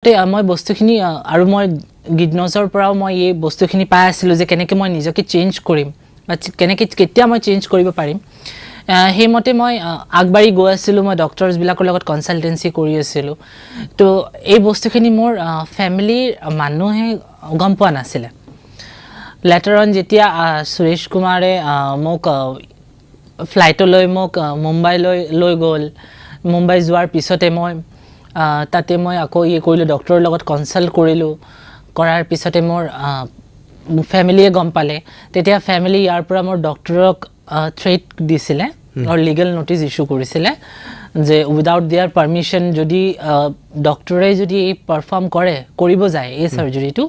মই বস্তুখিনি আৰু মই গিডনছৰ পৰাও মই এই বস্তুখিনি পাই আছিলোঁ যে কেনেকৈ মই নিজকে চেঞ্জ কৰিম বা কেনেকৈ কেতিয়া মই চেঞ্জ কৰিব পাৰিম সেইমতে মই আগবাঢ়ি গৈ আছিলোঁ মই ডক্টৰছবিলাকৰ লগত কনচালটেঞ্চি কৰি আছিলোঁ তো এই বস্তুখিনি মোৰ ফেমিলিৰ মানুহে গম পোৱা নাছিলে লেটাৰ অন যেতিয়া সুৰেশ কুমাৰে মোক ফ্লাইটলৈ মোক মুম্বাইলৈ লৈ গ'ল মুম্বাই যোৱাৰ পিছতে মই তাতে মই আকৌ কৰিলোঁ ডক্টৰৰ লগত কনচাল্ট কৰিলোঁ কৰাৰ পিছতে মোৰ ফেমিলিয়ে গম পালে তেতিয়া ফেমিলি ইয়াৰ পৰা মোৰ ডক্টৰক থ্ৰেট দিছিলে আৰু লিগেল নটিচ ইছ্যু কৰিছিলে যে উইদাউট দেয়াৰ পাৰ্মিশ্যন যদি ডক্টৰে যদি পাৰফৰ্ম কৰিব যায় এই চাৰ্জাৰীটো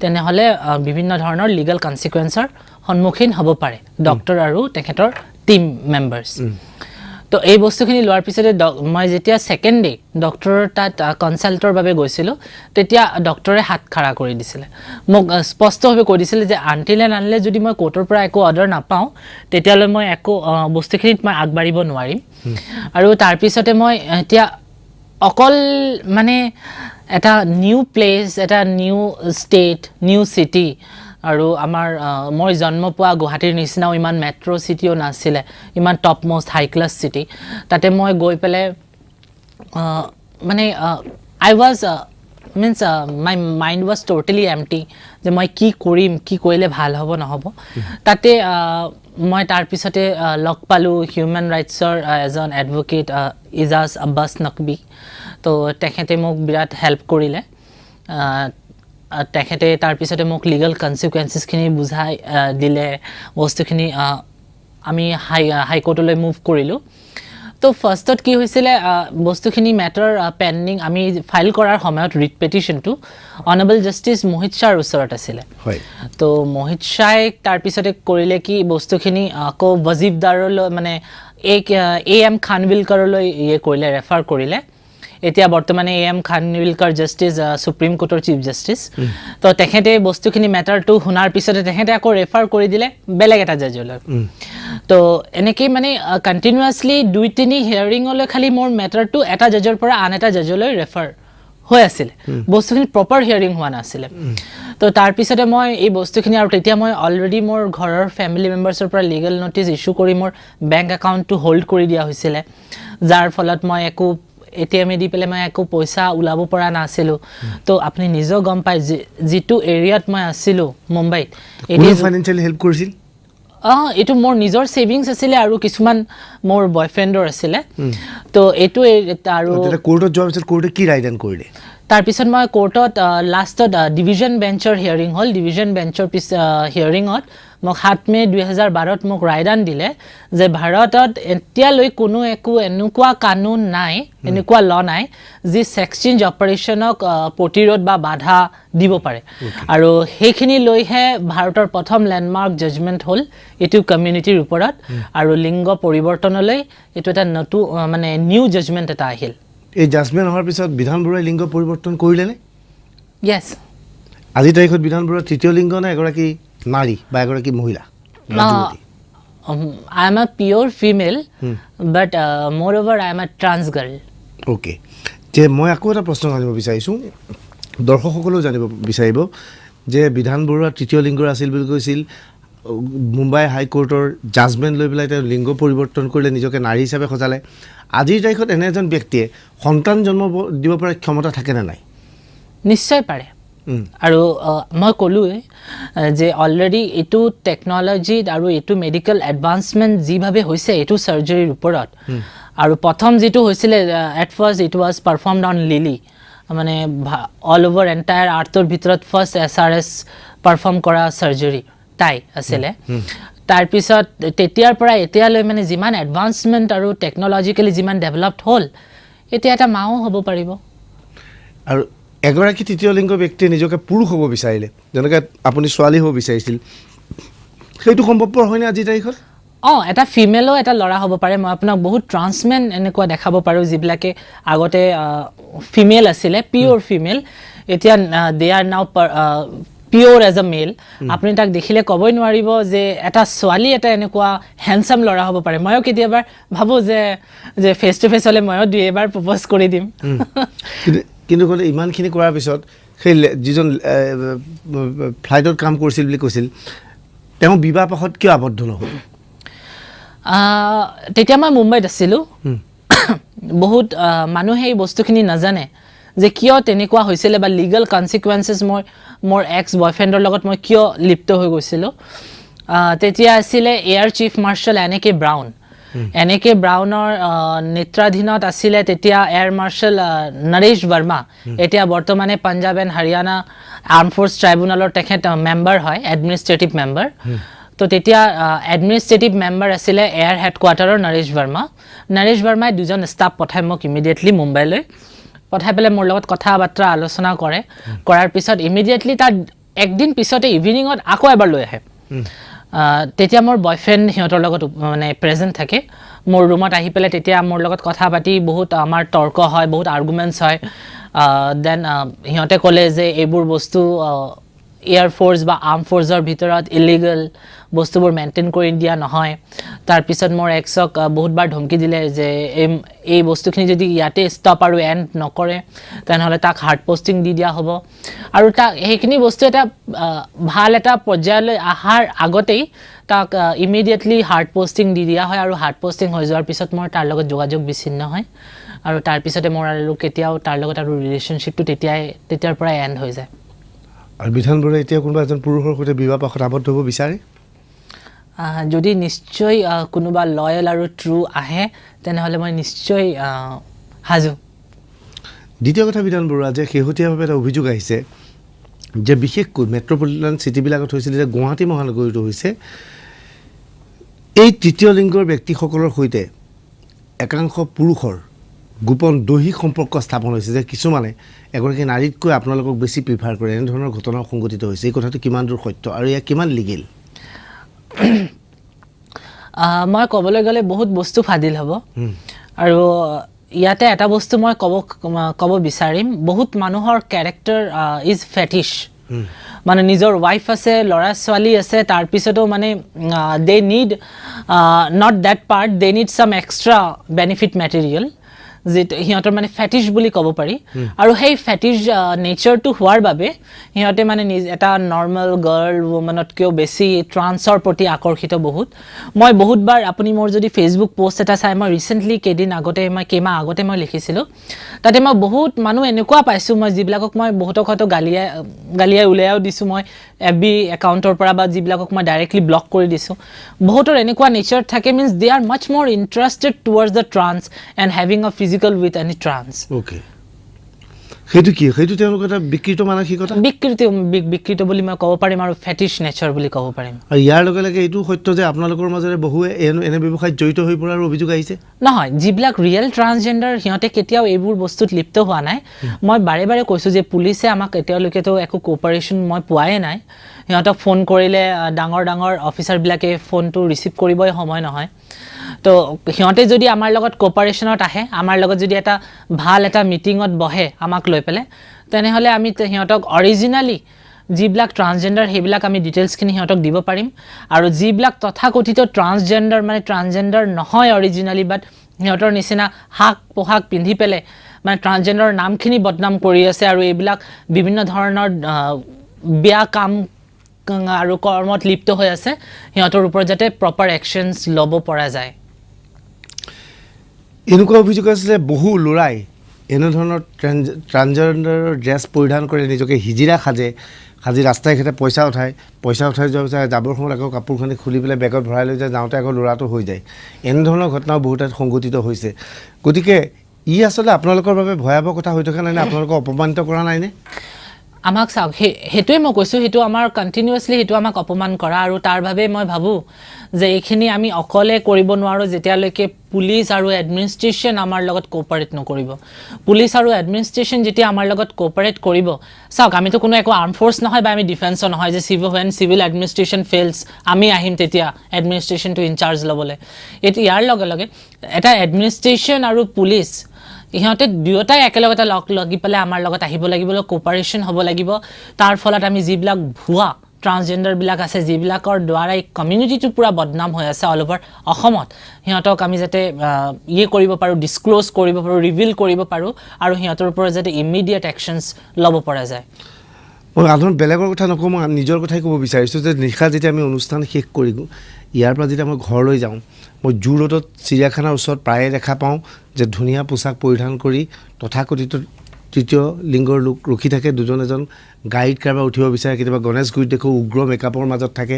তেনেহ'লে বিভিন্ন ধৰণৰ লিগেল কনচিকুৱেঞ্চৰ সন্মুখীন হ'ব পাৰে ডক্টৰ আৰু তেখেতৰ টিম মেম্বাৰ্ছ তো এই বস্তুখিনি লোৱাৰ পিছতে মই যেতিয়া ছেকেণ্ড ডে ডক্টৰৰ তাত কনচাল্টৰ বাবে গৈছিলোঁ তেতিয়া ডক্টৰে হাত খাৰা কৰি দিছিলে মোক স্পষ্টভাৱে কৈ দিছিলে যে আনটিল এণ্ড আনলেছ যদি মই কোৰ্টৰ পৰা একো অৰ্ডাৰ নাপাওঁ তেতিয়ালৈ মই একো বস্তুখিনিত মই আগবাঢ়িব নোৱাৰিম আৰু তাৰপিছতে মই এতিয়া অকল মানে এটা নিউ প্লেচ এটা নিউ ষ্টেট নিউ চিটি আৰু আমাৰ মই জন্ম পোৱা গুৱাহাটীৰ নিচিনাও ইমান মেট্ৰ' চিটিও নাছিলে ইমান top most high class city তাতে মই গৈ পেলাই মানে I was means my mind was totally empty যে মই কি কৰিম কি কৰিলে ভাল হ'ব নহ'ব তাতে মই তাৰপিছতে লগ পালোঁ হিউমেন ৰাইটছৰ এজন এডভকেট ইজাজ আব্বাছ নকবী তো তেখেতে মোক বিৰাট হেল্প কৰিলে তেখেতে তাৰপিছতে মোক লিগেল কনচিকুৱেঞ্চেছখিনি বুজাই দিলে বস্তুখিনি আমি হাইকোৰ্টলৈ মুভ কৰিলোঁ তো ফাৰ্ষ্টত কি হৈছিলে বস্তুখিনি মেটাৰ পেণ্ডিং আমি ফাইল কৰাৰ সময়ত ৰিট পেটিশ্যনটো অনাৰেবল জাষ্টিছ মোহিত শ্বাহৰ ওচৰত আছিলে তো মোহিত শ্বাহে তাৰপিছতে কৰিলে কি বস্তুখিনি আকৌ ৱজিফদাৰলৈ মানে এম খানৱিলকাৰলৈ কৰিলে ৰেফাৰ কৰিলে এতিয়া বৰ্তমানে এম খানৱিলকাৰ জাষ্টিছ সুপ্ৰিম কোৰ্টৰ চিফ জাষ্টিছ তো তেখেতে বস্তুখিনি মেটাৰটো শুনাৰ পিছতে তেখেতে আকৌ ৰেফাৰ কৰি দিলে বেলেগ এটা জাজলৈ তো এনেকৈ মানে কণ্টিনিউৱাছলি 2-3 হিয়াৰিঙলৈ খালি মোৰ মেটাৰটো এটা জাজৰ পৰা আন এটা জাজলৈ ৰেফাৰ হৈ আছিলে বস্তুখিনি প্ৰপাৰ হিয়াৰিং হোৱা নাছিলে তো তাৰপিছতে মই এই বস্তুখিনি আৰু তেতিয়া মই অলৰেডি মোৰ ঘৰৰ ফেমিলি মেম্বাৰ্ছৰ পৰা লিগেল নটিচ ইছ্যু কৰি মোৰ বেংক একাউণ্টটো হোল্ড কৰি দিয়া হৈছিলে যাৰ ফলত মই একো এটিএমে দি পেলাই মই একো পইচা ওলাব পৰা নাছিলোঁ তো আপুনি নিজেও গম পায় যিটো এৰিয়াত মই আছিলোঁ মুম্বাইত ফাইনেন্সিয়েল হেল্প কৰিছিল এইটো মোৰ নিজৰ ছেভিংছ আছিলে আৰু কিছুমান মোৰ বয়ফ্ৰেণ্ডৰ আছিলে তো এইটো আৰু কোৰ্টত যোৱাৰ পিছত কোৰ্টে কি ৰায়দান কৰিলে তাৰপিছত মই কোৰ্টত লাষ্টত ডিভিজন বেঞ্চৰ হিয়াৰিং হ'ল ডিভিজন বেঞ্চৰ হিয়াৰিঙত মোক 7 মে 2012ত মোক ৰায়দান দিলে যে ভাৰতত এতিয়ালৈ কোনো এনেকুৱা কানুন নাই এনেকুৱা ল নাই যি ছেক্স চেঞ্জ অপাৰেশ্যনক প্ৰতিৰোধ বা বাধা দিব পাৰে আৰু সেইখিনি লৈহে ভাৰতৰ প্ৰথম লেণ্ডমাৰ্ক জাজমেণ্ট হ'ল এইটো কমিউনিটিৰ ওপৰত আৰু লিংগ পৰিৱৰ্তনলৈ এইটো এটা নতুন মানে নিউ জাজমেণ্ট এটা আহিল এই জাজমেণ্ট হোৱাৰ পিছত বিধান বৰুৱাই লিংগ পৰিৱৰ্তন কৰিলেনে য়েছ আজিৰ তাৰিখত বিধান বৰুৱা তৃতীয় লিংগ নে এগৰাকী নাৰী বা এগৰাকী মহিলা I am a pure female but moreover I am a trans girl okay যে মই আকৌ এটা প্ৰশ্ন জানিব বিচাৰিছোঁ দৰ্শকসকলেও জানিব বিচাৰিব যে বিধান বৰুৱা তৃতীয় লিংগৰ আছিল বুলি কৈছিল মুম্বাই হাইকোৰ্টৰ জাজমেণ্ট লৈ পেলাই তেওঁ লিংগ পৰিৱৰ্তন কৰিলে নিজকে নাৰী হিচাপে সজালে আজিৰ তাৰিখত এনে এজন ব্যক্তিয়ে সন্তান জন্ম দিব পৰা ক্ষমতা থাকেনে নাই নিশ্চয় পাৰে আৰু মই ক'লোৱে যে অলৰেডি এইটো টেকন'লজিত আৰু এইটো মেডিকেল এডভান্সমেণ্ট যিভাৱে হৈছে এইটো চাৰ্জাৰীৰ ওপৰত আৰু প্ৰথম যিটো হৈছিলে at first it was performed on Lily মানে অল অভাৰ এণ্টায়াৰ আৰ্থৰ ভিতৰত ফাৰ্ষ্ট SRS পাৰফৰ্ম কৰা চাৰ্জাৰী তাই আছিলে তাৰপিছত তেতিয়াৰ পৰা এতিয়ালৈ মানে যিমান এডভান্সমেণ্ট আৰু টেকন'লজিকেলি যিমান ডেভেলপড হ'ল এতিয়া এটা মাও হ'ব পাৰিব আৰু এগৰাকী তৃতীয় লিংগ ব্যক্তিয়ে নিজকে পুৰুষ হ'ব বিচাৰিলে যেনেকৈ আপুনি ছোৱালী হ'ব বিচাৰিছিল সেইটো সম্ভৱপৰ হয়নে আজিৰ তাৰিখত এটা ফিমেলো এটা ল'ৰা হ'ব পাৰে মই আপোনাক বহুত ট্ৰান্সমেন এনেকুৱা দেখাব পাৰোঁ যিবিলাকে আগতে ফিমেল আছিলে পিয়'ৰ ফিমেল এতিয়া দে আৰ নাও পিয়'ৰ এজ এ মেল আপুনি তাক দেখিলে ক'বই নোৱাৰিব যে এটা ছোৱালী এটা এনেকুৱা হেণ্ডচাম ল'ৰা হ'ব পাৰে ময়ো কেতিয়াবা ভাবোঁ যে ফেচ টু ফেচ হ'লে ময়ো 2 এবাৰ প্ৰপ'জ কৰি দিম কিন্তু ক'লে ইমানখিনি কৰাৰ পিছত সেই যিজন ফ্লাইটত কাম কৰিছিল বুলি কৈছিল তেওঁ বিবাহ পাশত কিয় আবদ্ধ নহ'ল তেতিয়া মই মুম্বাইত আছিলোঁ বহুত মানুহে এই বস্তুখিনি নাজানে যে কিয় তেনেকুৱা হৈছিলে বা লিগেল কনচিকুৱেঞ্চেছ মোৰ এক্স বয়ফ্ৰেণ্ডৰ লগত মই কিয় লিপ্ত হৈ গৈছিলোঁ তেতিয়া আছিলে air chief marshal NAK. Browne NAK. ব্ৰাউনৰ নেতৃত্বাধীনত আছিলে তেতিয়া এয়াৰ মাৰ্শ্বেল নৰেশ বৰ্মা এতিয়া বৰ্তমানে Punjab and Haryana armed force ট্ৰাইব্যুনেলৰ তেখেত মেম্বাৰ হয় এডমিনিষ্ট্ৰেটিভ মেম্বাৰ তো তেতিয়া এডমিনিষ্ট্ৰেটিভ মেম্বাৰ আছিলে এয়াৰ হেডকোৱাৰ্টাৰৰ নৰেশ বৰ্মাই দুজন ষ্টাফ পঠাই মোক ইমিডিয়েটলি মুম্বাইলৈ পঠাই পেলাই মোৰ লগত কথা বাৰ্তা আলোচনা কৰাৰ পিছত ইমিডিয়েটলি তাৰ একদিন পিছতে ইভিনিঙত আকৌ এবাৰ লৈ আহে তেতিয়া মোৰ বয়ফ্ৰেণ্ড সিহঁতৰ লগত মানে প্ৰেজেণ্ট থাকে মোৰ ৰুমত আহি পেলাই তেতিয়া মোৰ লগত কথা পাতি বহুত আমাৰ তৰ্ক হয় বহুত আৰ্গুমেণ্টছ হয় দেন সিহঁতে ক'লে যে এইবোৰ বস্তু এয়াৰ ফ'ৰ্চ বা আৰ্ম ফ'ৰ্চৰ ভিতৰত ইলিগেল বস্তুবোৰ মেইনটেইন কৰি দিয়া নহয় তাৰপিছত মোৰ এক্সক বহুতবাৰ ধমকি দিলে যে এই বস্তুখিনি যদি ইয়াতে ষ্টপ আৰু এণ্ড নকৰে তেনেহ'লে তাক হাৰ্ড পষ্টিং দি দিয়া হ'ব আৰু তাক সেইখিনি বস্তু এটা ভাল এটা পৰ্যায়লৈ অহাৰ আগতেই তাক ইমিডিয়েটলি হাৰ্ড পষ্টিং দি দিয়া হয় আৰু হাৰ্ড পষ্টিং হৈ যোৱাৰ পিছত মোৰ তাৰ লগত যোগাযোগ বিচ্ছিন্ন হয় আৰু তাৰপিছতে মোৰ আৰু কেতিয়াও তাৰ লগত আৰু ৰিলেশ্যনশ্বিপটো তেতিয়াৰ পৰাই এণ্ড হৈ যায় আৰু বিধান বৰুৱাই এতিয়া কোনোবা এজন পুৰুষৰ সৈতে বিবাহ পাশত আবদ্ধ হ'ব বিচাৰে যদি নিশ্চয় কোনোবা লয়েল আৰু ট্ৰু আহে তেনেহ'লে মই নিশ্চয় সাজু দ্বিতীয় কথা বিধান বৰুৱা যে শেহতীয়াভাৱে এটা অভিযোগ আহিছে যে বিশেষকৈ মেট্ৰপলিটান চিটিবিলাকত হৈছিলে যে গুৱাহাটী মহানগৰীতো হৈছে এই তৃতীয় লিংগৰ ব্যক্তিসকলৰ সৈতে একাংশ পুৰুষৰ গোপন দৈহিক সম্পৰ্ক স্থাপন হৈছে যে কিছুমানে এগৰাকী নাৰীতকৈ আপোনালোকক বেছি প্ৰিফাৰ কৰে এনেধৰণৰ ঘটনা সংঘটিত হৈছে এই কথাটো কিমান দূৰ সত্য আৰু ইয়াক কিমান লিগেল মই ক'বলৈ গ'লে বহুত বস্তু ফাদিল হ'ব আৰু ইয়াতে এটা বস্তু মই ক'ব বিচাৰিম বহুত মানুহৰ কেৰেক্টাৰ ইজ ফেটিছ মানে নিজৰ ৱাইফ আছে ল'ৰা ছোৱালী আছে তাৰপিছতো মানে they need not that part they need some extra benefit material যিটো সিহঁতৰ মানে ফেটিছ বুলি ক'ব পাৰি আৰু সেই ফেটিছ নেচাৰটো হোৱাৰ বাবে সিহঁতে মানে এটা নৰ্মেল গাৰ্ল ৱুমেনতকৈও বেছি ট্ৰান্সৰ প্ৰতি আকৰ্ষিত বহুত মই বহুতবাৰ আপুনি মোৰ যদি ফেচবুক পোষ্ট এটা চাই মই ৰিচেণ্টলি কেইমাহ আগতে মই লিখিছিলোঁ তাতে মই বহুত মানুহ এনেকুৱা পাইছোঁ মই যিবিলাকক মই বহুতক হয়তো গালিয়াই উলিয়াইও দিছোঁ মই FB একাউণ্টৰ পৰা বা যিবিলাকক মই ডাইৰেক্টলি ব্লক কৰি দিছোঁ বহুতৰ এনেকুৱা নেচাৰ থাকে means De are much more interested towards the trans and having a physical with any trans okay সেইটো কি সেইটো তেওঁলোকৰ এটা বিকৃত মানসিকতা বিকৃত বুলি মই ক'ব পাৰিম আৰু ফেটিছ নেচাৰ বুলি ক'ব পাৰিম আৰু ইয়াৰ লগে লগে এইটো সত্য যে আপোনালোকৰ মাজেৰে বহুৱে এনে ব্যৱসায়ত জড়িত হৈ পৰাৰ অভিযোগ আহিছে নহয় যিবিলাক ৰিয়েল ট্ৰান্সজেণ্ডাৰ সিহঁতে কেতিয়াও এইবোৰ বস্তুত লিপ্ত হোৱা নাই মই বাৰে বাৰে কৈছোঁ যে পুলিচে আমাক এতিয়ালৈকেতো একো কোঅপাৰেশ্যন মই পোৱাই নাই সিহঁতক ফোন কৰিলে ডাঙৰ অফিচাৰবিলাকে ফোনটো ৰিচিভ কৰিবই সময় নহয় তো সিহঁতে যদি আমাৰ লগত কোঅপাৰেশ্যনত আহে আমাৰ লগত যদি এটা ভাল এটা মিটিঙত বহে আমাক লৈ পেলাই তেনেহ'লে আমি সিহঁতক অৰিজিনেলি যিবিলাক ট্ৰান্সজেণ্ডাৰ সেইবিলাক আমি ডিটেইলছখিনি সিহঁতক দিব পাৰিম আৰু যিবিলাক তথাকথিত ট্ৰান্সজেণ্ডাৰ মানে ট্ৰান্সজেণ্ডাৰ নহয় অৰিজিনেলি বাট সিহঁতৰ নিচিনা পোহাক পিন্ধি পেলাই মানে ট্ৰান্সজেণ্ডাৰৰ নামখিনি বদনাম কৰি আছে আৰু এইবিলাক বিভিন্ন ধৰণৰ বেয়া কাম আৰু কৰ্মত লিপ্ত হৈ আছে সিহঁতৰ ওপৰত যাতে প্ৰপাৰ একশ্যনছ ল'ব পৰা যায় এনেকুৱা অভিযোগ আছিলে বহু ল'ৰাই এনেধৰণৰ ট্ৰান্সজেণ্ডাৰৰ ড্ৰেছ পৰিধান কৰি নিজকে হিজিৰা সাজি ৰাস্তাই ঘাটে পইচা উঠাই যোৱাৰ পিছত যাবৰ সময়ত আকৌ কাপোৰখিনি খুলি পেলাই বেগত ভৰাই লৈ যায় যাওঁতে আকৌ ল'ৰাটো হৈ যায় এনেধৰণৰ ঘটনাও বহুত ঠাইত সংঘটিত হৈছে গতিকে ই আচলতে আপোনালোকৰ বাবে ভয়াৱহ কথা হৈ থকা নাইনে আপোনালোকক অপমানিত কৰা নাইনে আমাক চাওক সেইটোৱে মই কৈছোঁ সেইটো আমাৰ কণ্টিনিউৱাছলি সেইটো আমাক অপমান কৰা আৰু তাৰ বাবে মই ভাবোঁ যে এইখিনি আমি অকলে কৰিব নোৱাৰোঁ যেতিয়ালৈকে পুলিচ আৰু এডমিনিষ্ট্ৰেশ্যন আমাৰ লগত কোঅপাৰেট নকৰিব পুলিচ আৰু এডমিনিষ্ট্ৰেশ্যন যেতিয়া আমাৰ লগত কোঅপাৰেট কৰিব চাওক আমিতো কোনো একো আৰ্ম ফ'ৰ্চ নহয় বা আমি ডিফেন্সৰ নহয় যে চিভিল এডমিনিষ্ট্ৰেশ্যন ফেইলছ আমি আহিম তেতিয়া এডমিনিষ্ট্ৰেশ্যনটো ইনচাৰ্জ ল'বলৈ ইয়াৰ লগে লগে এটা এডমিনিষ্ট্ৰেশ্যন আৰু পুলিচ ইহঁতে দুয়োটাই একেলগতে লাগি পেলাই আমাৰ লগত আহিব লাগিব কোঅপাৰেশ্যন হ'ব লাগিব তাৰ ফলত আমি যিবিলাক ভুৱা ট্ৰান্সজেণ্ডাৰবিলাক আছে যিবিলাকৰ দ্বাৰা এই কমিউনিটিটো পূৰা বদনাম হৈ আছে অল অভাৰ অসমত সিহঁতক আমি যাতে কৰিব পাৰোঁ ডিছক্ল'জ কৰিব পাৰোঁ ৰিভিল কৰিব পাৰোঁ আৰু সিহঁতৰ ওপৰত যাতে ইমিডিয়েট একশ্যনছ ল'ব পৰা যায় মই সাধাৰণ বেলেগৰ কথা নকওঁ মই নিজৰ কথাই ক'ব বিচাৰিছোঁ যে নিশা যেতিয়া আমি অনুষ্ঠান শেষ কৰিলোঁ ইয়াৰ পৰা যেতিয়া মই ঘৰলৈ যাওঁ মই জু ৰোডত চিৰিয়াখানাৰ ওচৰত প্ৰায়ে দেখা পাওঁ যে ধুনীয়া পোছাক পৰিধান কৰি তথাকথিত তৃতীয় লিংগৰ লোক ৰখি থাকে দুজন এজন গাড়ীত কাৰোবাৰ উঠিব বিচাৰে কেতিয়াবা গণেশগুৰিত দেখোঁ উগ্ৰ মেকআপৰ মাজত থাকে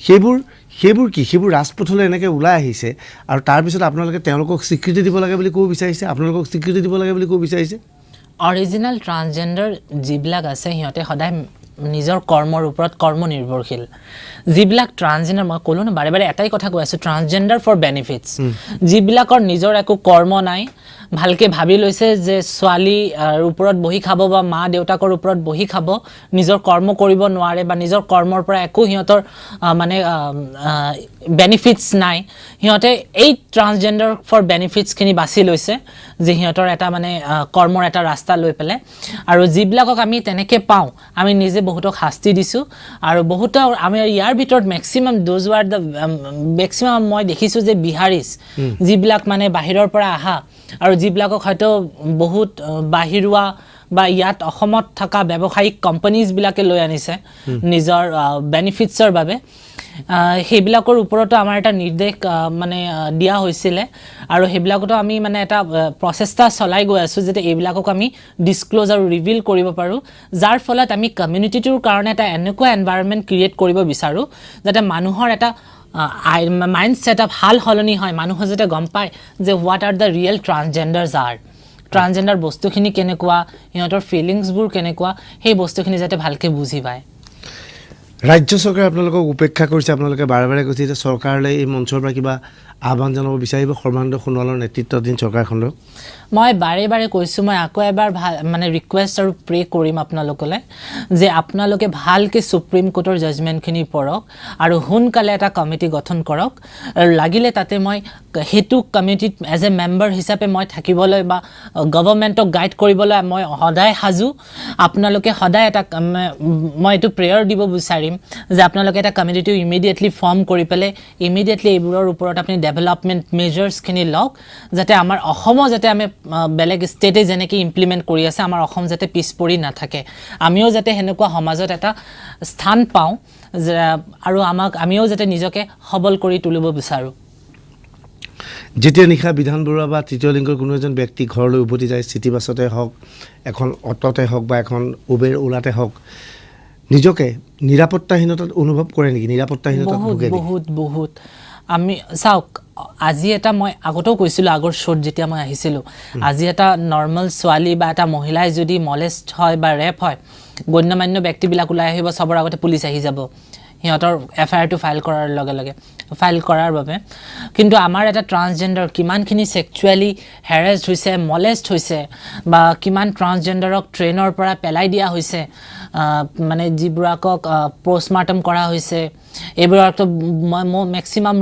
সেইবোৰ কি সেইবোৰ ৰাজপথলৈ এনেকৈ ওলাই আহিছে আৰু তাৰপিছত আপোনালোকে তেওঁলোকক স্বীকৃতি দিব লাগে বুলি ক'ব বিচাৰিছে আপোনালোকক স্বীকৃতি দিব লাগে বুলি ক'ব বিচাৰিছে অৰিজিনেল ট্ৰান্সজেণ্ডাৰ যিবিলাক আছে সিহঁতে সদায় নিজৰ কৰ্মৰ ওপৰত কৰ্মনিৰ্ভৰশীল যিবিলাক ট্ৰান্সজেণ্ডাৰ মই ক'লোঁ ন বাৰে বাৰে এটাই কথা কৈ আছোঁ ট্ৰান্সজেণ্ডাৰ ফৰ বেনিফিটছ যিবিলাকৰ নিজৰ একো কৰ্ম নাই ভালকৈ ভাবি লৈছে যে ছোৱালীৰ ওপৰত বহি খাব বা মা দেউতাকৰ ওপৰত বহি খাব নিজৰ কৰ্ম কৰিব নোৱাৰে বা নিজৰ কৰ্মৰ পৰা একো সিহঁতৰ মানে বেনিফিটছ নাই সিহঁতে এই ট্ৰান্সজেণ্ডাৰ ফৰ বেনিফিটছখিনি বাছি লৈছে যে সিহঁতৰ এটা মানে কৰ্মৰ এটা ৰাস্তা লৈ পেলাই আৰু যিবিলাকক আমি তেনেকৈ পাওঁ আমি নিজে বহুতক শাস্তি দিছোঁ আৰু বহুতৰ আমি ইয়াৰ ভিতৰত maximum those are the maximum মই দেখিছোঁ যে বিহাৰীজ যিবিলাক মানে বাহিৰৰ পৰা আহা আৰু যিবিলাকক হয়তো বহুত বাহিৰুৱা বা ইয়াত অসমত থকা ব্যৱসায়িক কোম্পানীজবিলাকে লৈ আনিছে নিজৰ বেনিফিটছৰ বাবে সেইবিলাকৰ ওপৰতো আমাৰ এটা নিৰ্দেশ মানে দিয়া হৈছিলে আৰু সেইবিলাকতো আমি মানে এটা প্ৰচেষ্টা চলাই গৈ আছোঁ যাতে এইবিলাকক আমি ডিছক্ল'জ আৰু ৰিভিল কৰিব পাৰোঁ যাৰ ফলত আমি কমিউনিটিটোৰ কাৰণে এটা এনেকুৱা এনভাইৰনমেণ্ট ক্ৰিয়েট কৰিব বিচাৰোঁ যাতে মানুহৰ এটা মাইণ্ড ছেটআপ হাল সলনি হয় মানুহে যাতে গম পায় যে what are the real transgenders or transgender বস্তুখিনি কেনেকুৱা সিহঁতৰ ফিলিংছবোৰ কেনেকুৱা সেই বস্তুখিনি যাতে ভালকৈ বুজি পায় ৰাজ্য চৰকাৰে আপোনালোকক উপেক্ষা কৰিছে আপোনালোকে বাৰে বাৰে কৈছে যে চৰকাৰলৈ এই মঞ্চৰ পৰা কিবা আহ্বান জনাব বিচাৰিব সৰ্বানন্দ সোণোৱালৰ নেতৃত্বাধীন চৰকাৰখনক মই বাৰে বাৰে কৈছোঁ মই আকৌ এবাৰ মানে ৰিকুৱেষ্ট আৰু প্ৰে কৰিম আপোনালোকলৈ যে আপোনালোকে ভালকৈ সুপ্ৰিম কোৰ্টৰ জাজমেণ্টখিনি পঢ়ক আৰু সোনকালে এটা কমিটি গঠন কৰক আৰু লাগিলে তাতে মই সেইটো কমিটিত এজ এ মেম্বাৰ হিচাপে মই থাকিবলৈ বা গভৰ্ণমেণ্টক গাইড কৰিবলৈ মই সদায় সাজু আপোনালোকে সদায় এটা মই এইটো প্ৰেয়াৰ দিব বিচাৰিম যে আপোনালোকে এটা কমিটিটো ইমিডিয়েটলি ফৰ্ম কৰি পেলাই ইমিডিয়েটলি এইবোৰৰ ওপৰত আপুনি ডেভেলপমেণ্ট মেজাৰ্ছখিনি লওক যাতে আমাৰ অসমো যাতে আমি বেলেগ ষ্টেটে যেনেকৈ ইমপ্লিমেণ্ট কৰি আছে আমাৰ অসম যাতে পিছ পৰি নাথাকে আমিও যাতে সেনেকুৱা সমাজত এটা স্থান পাওঁ আৰু আমিও যাতে নিজকে সবল কৰি তুলিব বিচাৰোঁ যেতিয়া নিশা বিধান বৰুৱা বা তৃতীয় লিংগৰ কোনো এজন ব্যক্তি ঘৰলৈ উভতি যায় চিটি বাছতে হওক এখন অট'তে হওক বা এখন উবেৰ ওলাতে হওক নিজকে নিৰাপত্তাহীনতাত অনুভৱ কৰে নেকি নিৰাপত্তাহীনতাত ভোগে বহুত আমি চাওক আজি এটা মই আগতেও কৈছিলোঁ আগৰ শ্ব'ত যেতিয়া মই আহিছিলোঁ আজি এটা নৰ্মেল ছোৱালী বা এটা মহিলাই যদি মলেষ্ট হয় বা ৰেপ হয় গণ্যমান্য ব্যক্তিবিলাক ওলাই আহিব চবৰ আগতে পুলিচ আহি যাব সিহঁতৰ এফআইআৰটো ফাইল কৰাৰ বাবে কিন্তু আমাৰ এটা ট্ৰান্সজেণ্ডাৰ কিমানখিনি ছেক্সুৱেলি হেৰেছড হৈছে মলেষ্ট হৈছে বা কিমান ট্ৰান্সজেণ্ডাৰক ট্ৰেইনৰ পৰা পেলাই দিয়া হৈছে মানে যিবোৰক পষ্টমাৰ্টম কৰা হৈছে এইবোৰতো মই মেক্সিমাম